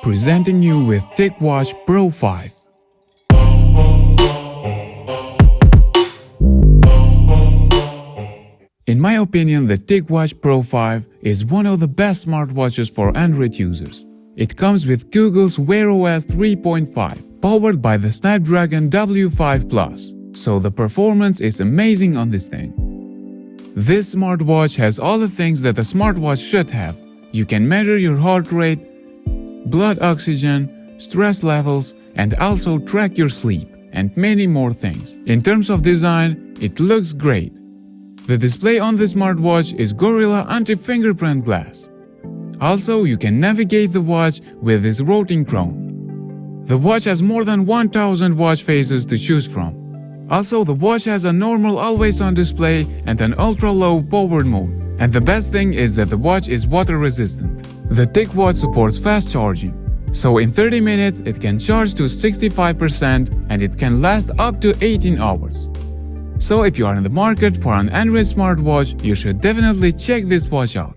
presenting you with TicWatch Pro 5. In my opinion, the TicWatch Pro 5 is one of the best smartwatches for Android users. It comes with Google's Wear OS 3.5, powered by the Snapdragon W5 Plus, so the performance is amazing on this thing. This smartwatch has all the things that a smartwatch should have. You can measure your heart rate, blood oxygen, stress levels, and also track your sleep, and many more things. In terms of design, it looks great. The display on the smartwatch is Gorilla anti-fingerprint glass. Also, you can navigate the watch with this rotating crown. The watch has more than 1000 watch faces to choose from. Also, the watch has a normal always-on display and an ultra-low power mode. And the best thing is that the watch is water-resistant. The TicWatch supports fast charging. So in 30 minutes, it can charge to 65% and it can last up to 18 hours. So if you are in the market for an Android smartwatch, you should definitely check this watch out.